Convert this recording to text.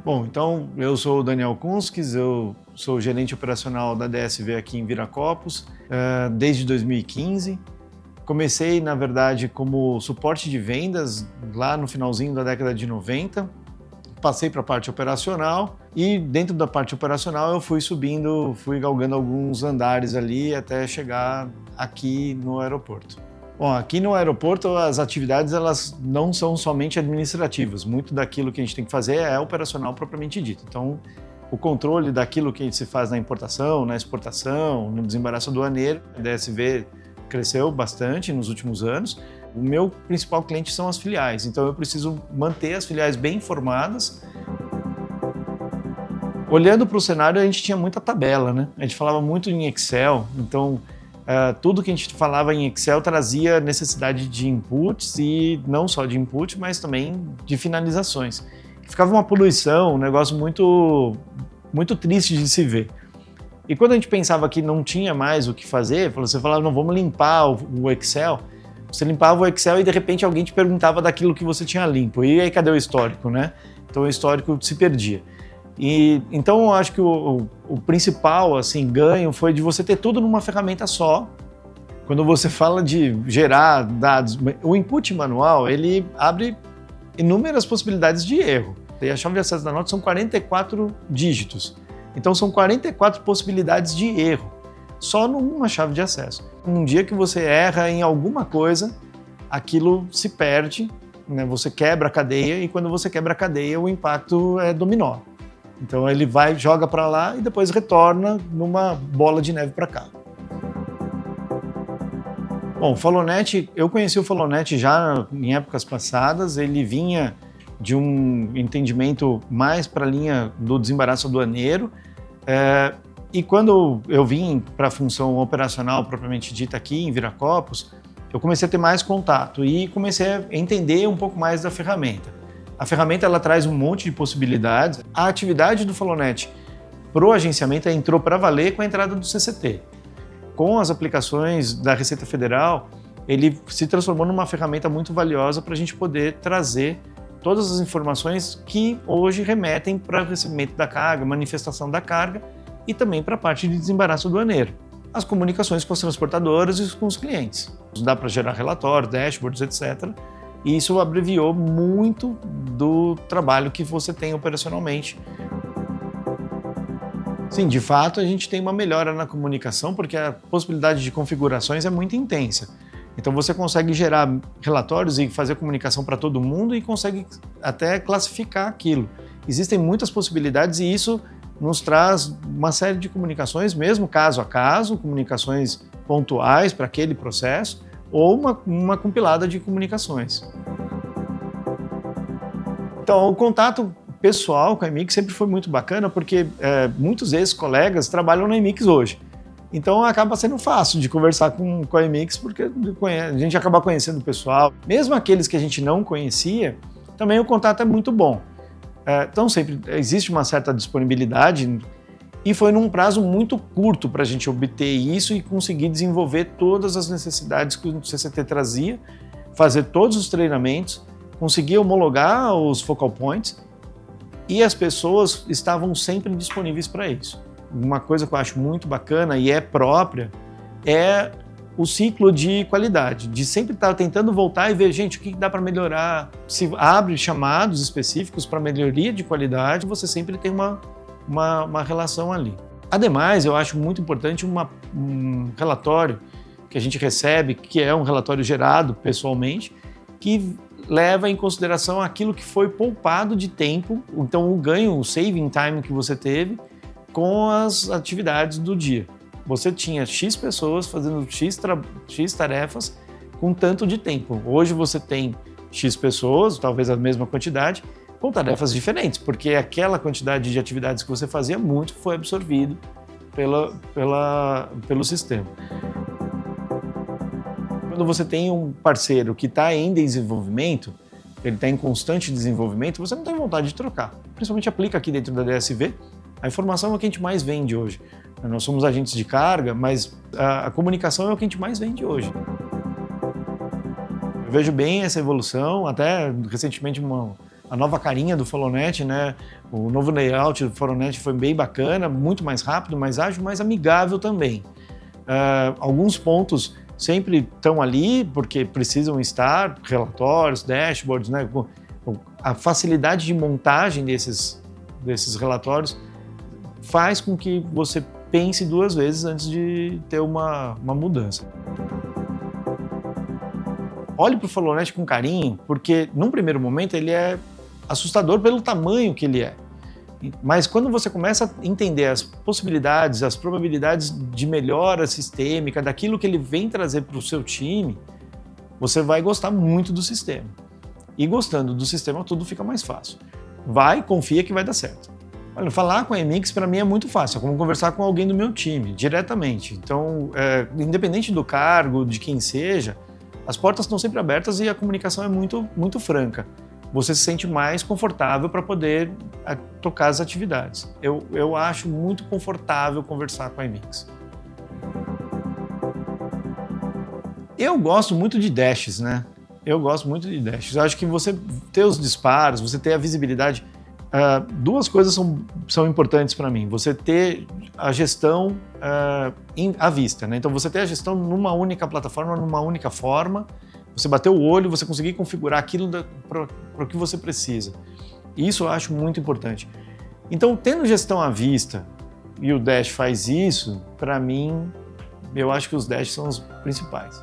Bom, então eu sou o Daniel Kunskis, eu sou gerente operacional da DSV aqui em Viracopos desde 2015. Comecei, na verdade, como suporte de vendas lá no finalzinho da década de 90. Passei para a parte operacional e dentro da parte operacional eu fui subindo, fui galgando alguns andares ali até chegar aqui no aeroporto. Bom, aqui no aeroporto as atividades elas não são somente administrativas, muito daquilo que a gente tem que fazer é operacional propriamente dito. Então, o controle daquilo que se faz na importação, na exportação, no desembaraço aduaneiro, a DSV cresceu bastante nos últimos anos. O meu principal cliente são as filiais, então eu preciso manter as filiais bem informadas. Olhando para o cenário, a gente tinha muita tabela, né? A gente falava muito em Excel, então tudo que a gente falava em Excel trazia necessidade de inputs e não só de input, mas também de finalizações. Ficava uma poluição, um negócio muito triste de se ver. E quando a gente pensava que não tinha mais o que fazer, você falava, não, vamos limpar o Excel. Você limpava o Excel e de repente alguém te perguntava daquilo que você tinha limpo. E aí cadê o histórico, né? Então o histórico se perdia. E então eu acho que o principal assim, ganho foi de você ter tudo numa ferramenta só. Quando você fala de gerar dados, o input manual, ele abre inúmeras possibilidades de erro. E a chave de acesso da nota são 44 dígitos. Então são 44 possibilidades de erro, só numa chave de acesso. Um dia que você erra em alguma coisa, aquilo se perde, né? Você quebra a cadeia e quando você quebra a cadeia, o impacto é dominó. Então ele vai, joga para lá e depois retorna numa bola de neve para cá. Bom, o Falonet, eu conheci o Falonet já em épocas passadas, ele vinha de um entendimento mais para a linha do desembaraço aduaneiro, e quando eu vim para a função operacional propriamente dita aqui em Viracopos, eu comecei a ter mais contato e comecei a entender um pouco mais da ferramenta. A ferramenta ela traz um monte de possibilidades. A atividade do Falonet pro agenciamento entrou para valer com a entrada do CCT. Com as aplicações da Receita Federal, ele se transformou numa ferramenta muito valiosa para a gente poder trazer todas as informações que hoje remetem para o recebimento da carga, manifestação da carga e também para a parte de desembaraço aduaneiro. As comunicações com as transportadoras e com os clientes. Dá para gerar relatórios, dashboards, etc. E isso abreviou muito do trabalho que você tem operacionalmente. Sim, de fato a gente tem uma melhora na comunicação porque a possibilidade de configurações é muito intensa. Então você consegue gerar relatórios e fazer comunicação para todo mundo e consegue até classificar aquilo. Existem muitas possibilidades e isso nos traz uma série de comunicações, mesmo caso a caso, comunicações pontuais para aquele processo, ou uma compilada de comunicações. Então, o contato pessoal com a EMIC sempre foi muito bacana, porque muitos ex-colegas trabalham na EMIC hoje. Então, acaba sendo fácil de conversar com a EMIC, porque a gente acaba conhecendo o pessoal. Mesmo aqueles que a gente não conhecia, também o contato é muito bom. Então, sempre existe uma certa disponibilidade e foi num prazo muito curto para a gente obter isso e conseguir desenvolver todas as necessidades que o CCT trazia, fazer todos os treinamentos, conseguir homologar os focal points e as pessoas estavam sempre disponíveis para isso. Uma coisa que eu acho muito bacana e é própria é o ciclo de qualidade, de sempre estar tentando voltar e ver, gente, o que dá para melhorar. Se abre chamados específicos para melhoria de qualidade, você sempre tem uma relação ali. Ademais, eu acho muito importante um relatório que a gente recebe, que é um relatório gerado pessoalmente, que leva em consideração aquilo que foi poupado de tempo, então o ganho, o saving time que você teve com as atividades do dia. Você tinha X pessoas fazendo X tarefas com tanto de tempo. Hoje você tem X pessoas, talvez a mesma quantidade, com tarefas diferentes, porque aquela quantidade de atividades que você fazia, muito foi absorvido pelo sistema. Quando você tem um parceiro que está em desenvolvimento, ele está em constante desenvolvimento, você não tem vontade de trocar. Principalmente aplica aqui dentro da DSV, a informação é o que a gente mais vende hoje. Nós somos agentes de carga, mas a comunicação é o que a gente mais vende hoje. Eu vejo bem essa evolução, até recentemente a nova carinha do FollowNet, né? O novo layout do FollowNet foi bem bacana, muito mais rápido, mais ágil, mais amigável também. Alguns pontos sempre estão ali porque precisam estar, relatórios, dashboards, né? A facilidade de montagem desses relatórios faz com que você pense duas vezes antes de ter uma mudança. Olhe para o FollowNet com carinho, porque num primeiro momento ele é assustador pelo tamanho que ele é. Mas quando você começa a entender as possibilidades, as probabilidades de melhora sistêmica, daquilo que ele vem trazer para o seu time, você vai gostar muito do sistema. E gostando do sistema, tudo fica mais fácil. Confia que vai dar certo. Olha, falar com a Emix para mim é muito fácil, é como conversar com alguém do meu time, diretamente. Então, independente do cargo, de quem seja, as portas estão sempre abertas e a comunicação é muito, muito franca. Você se sente mais confortável para poder tocar as atividades. Eu acho muito confortável conversar com a Emix. Eu gosto muito de dashes, né? Eu gosto muito de dashes. Eu acho que você ter os disparos, você ter a visibilidade, duas coisas são importantes para mim. Você ter a gestão à vista, né? Então você ter a gestão numa única plataforma, numa única forma, você bater o olho, você conseguir configurar aquilo para o que você precisa. Isso eu acho muito importante. Então, tendo gestão à vista e o Dash faz isso, para mim, eu acho que os Dash são os principais.